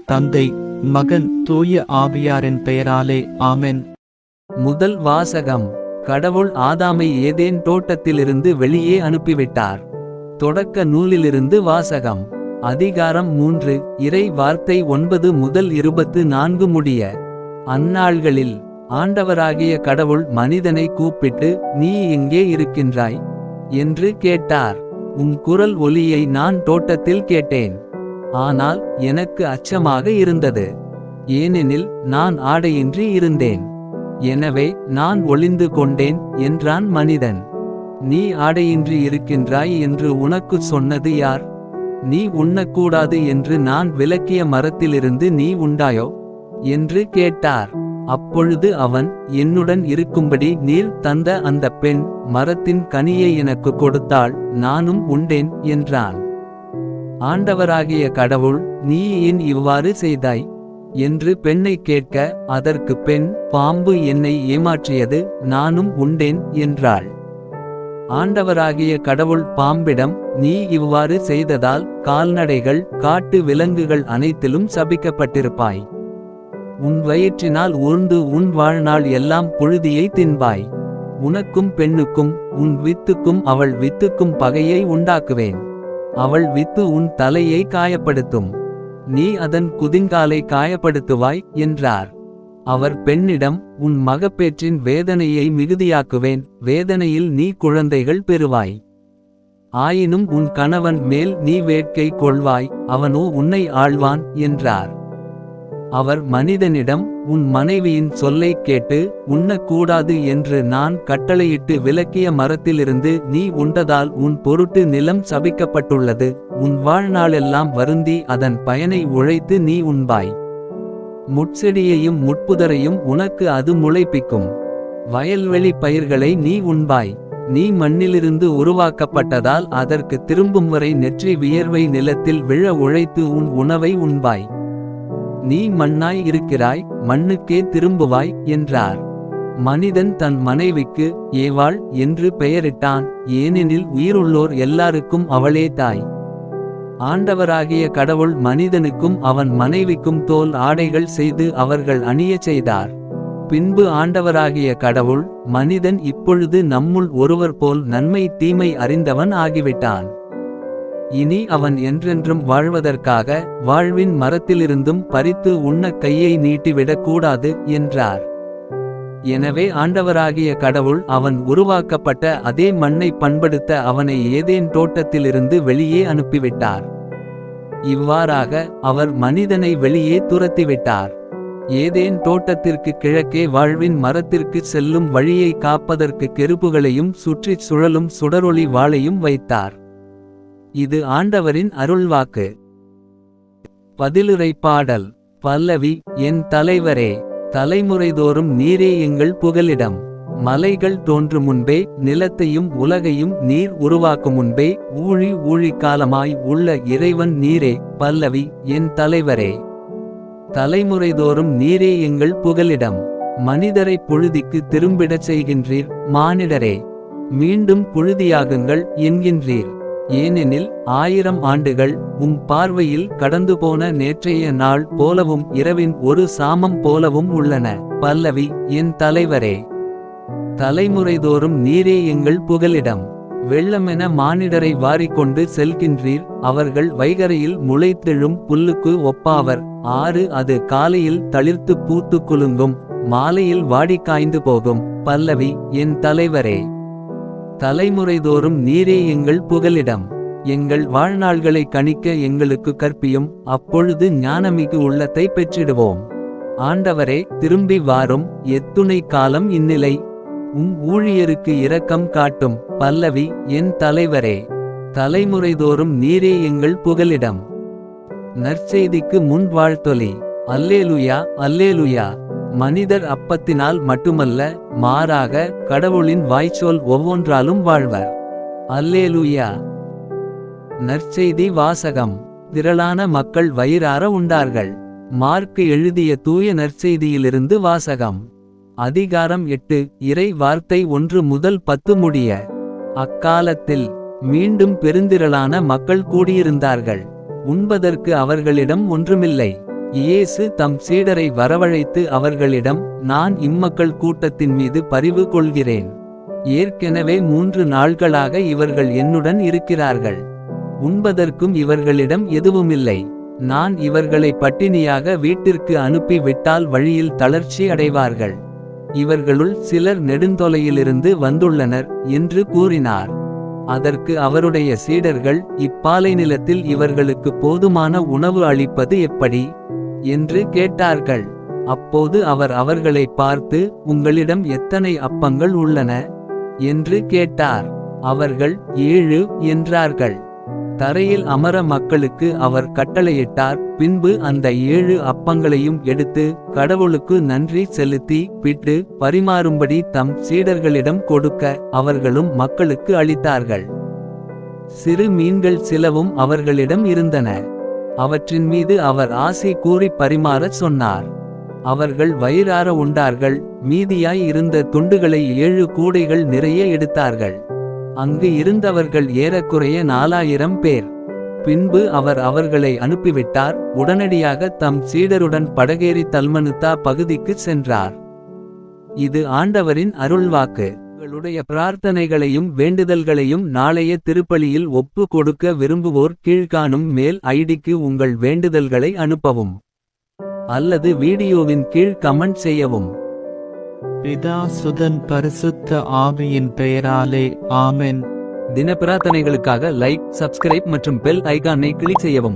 தந்தை, மகன், தூய ஆவியாரின் பெயராலே ஆமென். முதல் வாசகம். கடவுள் ஆதாமை ஏதேன் தோட்டத்திலிருந்து வெளியே அனுப்பிவிட்டார். தொடக்க நூலிலிருந்து வாசகம். அதிகாரம் 3. இறை வார்த்தை 9 முதல் 24 முடிய. அந்நாள்களில் ஆண்டவராகிய கடவுள் மனிதனை கூப்பிட்டு, நீ எங்கே இருக்கின்றாய் என்று கேட்டார். உன் குரல் ஒலியை நான் தோட்டத்தில் கேட்டேன். ஆனால் எனக்கு அச்சமாக இருந்தது, ஏனெனில் நான் ஆடையின்றி இருந்தேன். எனவே நான் ஒளிந்து கொண்டேன் என்றான் மனிதன். நீ ஆடையின்றி இருக்கின்றாய் என்று உனக்குச் சொன்னது யார்? நீ உண்ணக்கூடாது என்று நான் விலக்கிய மரத்திலிருந்து நீ உண்டாயோ என்று கேட்டார். அப்பொழுது அவன், என்னுடன் இருக்கும்படி நீர் தந்த அந்த பெண் மரத்தின் கனியை எனக்கு கொடுத்தாள், நானும் உண்டேன் என்றான். ஆண்டவராகிய கடவுள், நீ ஏன் இவ்வாறு செய்தாய் என்று பெண்ணை கேட்க, அதற்கு பெண், பாம்பு என்னை ஏமாற்றியது, நானும் உண்டேன் என்றாள். ஆண்டவராகிய கடவுள் பாம்பிடம், நீ இவ்வாறு செய்ததால் கால்நடைகள், காட்டு விலங்குகள் அனைத்திலும் சபிக்கப்பட்டிருப்பாய். உன் வயிற்றினால் ஊர்ந்து உன் வாழ்நாள் எல்லாம் புழுதியை தின்பாய். உனக்கும் பெண்ணுக்கும் உன் வித்துக்கும் அவள் வித்துக்கும் பகையை உண்டாக்குவேன். அவள் வித்து உன் தலையை காயப்படுத்தும், நீ அதன் குதிங்காலை காயப்படுத்துவாய் என்றார். அவர் பெண்ணிடம், உன் மகப்பேற்றின் வேதனையை மிகுதியாக்குவேன், வேதனையில் நீ குழந்தைகள் பெறுவாய். ஆயினும் உன் கணவன் மேல் நீ வேட்கை கொள்வாய், அவனோ உன்னை ஆள்வான் என்றார். அவர் மனிதனிடம், உன் மனைவியின் சொல்லைக் கேட்டு உண்ணக்கூடாது என்று நான் கட்டளையிட்டு விலக்கிய மரத்திலிருந்து நீ உண்டதால் உன் பொருட்டு நிலம் சபிக்கப்பட்டுள்ளது. உன் வாழ்நாளெல்லாம் வருந்தி அதன் பயனை உழைத்து நீ உண்பாய். முட்செடியையும் முட்புதரையும் உனக்கு அது முளைப்பிக்கும். வயல்வெளி பயிர்களை நீ உண்பாய். நீ மண்ணிலிருந்து உருவாக்கப்பட்டதால் அதற்கு திரும்பும் வரை நெற்றி வியர்வை நிலத்தில் விழ உழைத்து உன் உணவை உண்பாய். நீ மண்ணாய் இருக்கிறாய், மண்ணுக்கே திரும்புவாய் என்றார். மனிதன் தன் மனைவிக்கு ஏவாள் என்று பெயரிட்டான், ஏனெனில் உயிருள்ளோர் எல்லாருக்கும் அவளே தாய். ஆண்டவராகிய கடவுள் மனிதனுக்கும் அவன் மனைவிக்கும் தோல் ஆடைகள் செய்து அவர்கள் அணியச் செய்தார். பின்பு ஆண்டவராகிய கடவுள், மனிதன் இப்பொழுது நம்முள் ஒருவர் போல் நன்மை தீமை அறிந்தவன் ஆகிவிட்டான். இனி அவன் என்றென்றும் வாழ்வதற்காக வாழ்வின் மரத்திலிருந்தும் பறித்து உண்ண கையை நீட்டிவிடக் கூடாது என்றார். எனவே ஆண்டவராகிய கடவுள் அவன் உருவாக்கப்பட்ட அதே மண்ணை பண்படுத்த அவனை ஏதேன் தோட்டத்திலிருந்து வெளியே அனுப்பிவிட்டார். இவ்வாறாக அவர் மனிதனை வெளியே துரத்திவிட்டார். ஏதேன் தோட்டத்திற்கு கிழக்கே வாழ்வின் மரத்திற்கு செல்லும் வழியை காப்பதற்கு கெருபுகளையும் சுற்றிச் சுழலும் சுடரொளி வாளையும் வைத்தார். இது ஆண்டவரின் அருள்வாக்கு. பதிலுரை பாடல். பல்லவி. என் தலைவரே, தலைமுறைதோறும் நீரே எங்கள் புகலிடம். மலைகள் தோன்று முன்பே, நிலத்தையும் உலகையும் நீர் உருவாக்கும் முன்பே, ஊழி ஊழி காலமாய் உள்ள இறைவன் நீரே. பல்லவி. என் தலைவரே, தலைமுறைதோறும் நீரே எங்கள் புகலிடம். மனிதரை புழுதிக்கு திரும்பிடச் செய்கின்றீர், மானிடரே மீண்டும் புழுதியாகுங்கள் என்கின்றீர். ஏனெனில் 1000 ஆண்டுகள் பார்வையில் கடந்து போன நேற்றைய நாள் போலவும் இரவின் ஒரு சாமம் போலவும் உள்ளன. பல்லவி. என் தலைவரே, தலைமுறைதோறும் நீரே எங்கள் புகலிடம். வெள்ளமென மானிடரை வாரிக்கொண்டு செல்கின்றீர், அவர்கள் வைகரையில் முளைத்தெழும் புல்லுக்கு ஒப்பாவர். அது காலையில் தளிர்த்து பூத்து குலுங்கும், மாலையில் வாடி காய்ந்து போகும். பல்லவி. என் தலைவரே, தலைமுறைதோறும் நீரே எங்கள் புகலிடம். எங்கள் வாழ்நாள்களை கணிக்க எங்களுக்கு கற்பியும், அப்பொழுது ஞானமிகு உள்ளத்தை பெற்றிடுவோம். ஆண்டவரே, திரும்பி வாரும், எத்துணை காலம் இந்நிலை? ஊழியருக்கு இரக்கம் காட்டும். பல்லவி. என் தலைவரே, தலைமுறைதோறும் நீரே எங்கள் புகலிடம். நற்செய்திக்கு முன் வாழ்த்தொலி. அல்லேலுயா, அல்லேலுயா. மனிதர் அப்பத்தினால் மட்டுமல்ல, மாறாக கடவுளின் வாய்ச்சொல் ஒவ்வொன்றாலும் வாழ்வர். அல்லேலுயா. நற்செய்தி வாசகம். திரளான மக்கள் வயிறார உண்டார்கள். மார்க்கு எழுதிய தூய நற்செய்தியிலிருந்து வாசகம். அதிகாரம் 8. இறை வார்த்தை 1 முதல் 10 முடிய. அக்காலத்தில் மீண்டும் பெருந்திரளான மக்கள் கூடியிருந்தார்கள். உண்பதற்கு அவர்களிடம் ஒன்றுமில்லை. இயேசு தம் சீடரை வரவழைத்து அவர்களிடம், நான் இம்மக்கள் கூட்டத்தின் மீது பரிவு கொள்கிறேன். ஏற்கெனவே 3 நாள்களாக இவர்கள் என்னுடன் இருக்கிறார்கள். உண்பதற்கும் இவர்களிடம் எதுவுமில்லை. நான் இவர்களை பட்டினியாக வீட்டிற்கு அனுப்பி விட்டால் வழியில் தளர்ச்சி அடைவார்கள். இவர்களுள் சிலர் நெடுந்தொலையிலிருந்து வந்துள்ளனர் என்று கூறினார். அதற்கு அவருடைய சீடர்கள், இப்பாலைநிலத்தில் இவர்களுக்கு போதுமான உணவு அளிப்பது எப்படி என்று கேட்டார்கள். அப்போது அவர் அவர்களை பார்த்து, உங்களிடம் எத்தனை அப்பங்கள் உள்ளன என்று கேட்டார். அவர்கள் 7 என்றார்கள். தரையில் அமர மக்களுக்கு அவர் கட்டளையிட்டார். பின்பு அந்த 7 அப்பங்களையும் எடுத்து கடவுளுக்கு நன்றி செலுத்தி பிட்டு பரிமாறும்படி தம் சீடர்களிடம் கொடுக்க அவர்களும் மக்களுக்கு அளித்தார்கள். சிறு மீன்கள் சிலவும் அவர்களிடம் இருந்தன. அவற்றின் மீது அவர் ஆசி கூறி பரிமாறச் சொன்னார். அவர்கள் வயிறார உண்டார்கள். மீதியாய் இருந்த துண்டுகளை 7 கூடைகள் நிறைய எடுத்தார்கள். அங்கு இருந்தவர்கள் ஏறக்குறைய 4000 பேர். பின்பு அவர் அவர்களை அனுப்பிவிட்டார். உடனடியாக தம் சீடருடன் படகேறி தல்மனுத்தா பகுதிக்கு சென்றார். இது ஆண்டவரின் அருள்வாக்கு. உங்களுடைய பிரார்த்தனைகளையும் வேண்டுதல்களையும் நாளைய திருப்பலியில் ஒப்பு கொடுக்க விரும்புவோர் கீழ்காணும் மெயில் ஐடிக்கு உங்கள் வேண்டுதல்களை அனுப்பவும். அல்லது வீடியோவின் கீழ் கமெண்ட் செய்யவும். பிதா சுதன் பரிசுத்த ஆவியின் பெயராலே ஆமென். தின பிரார்த்தனைகளுக்காக லைக், சப்ஸ்கிரைப் மற்றும் பெல் ஐகானை கிளிக் செய்யவும்.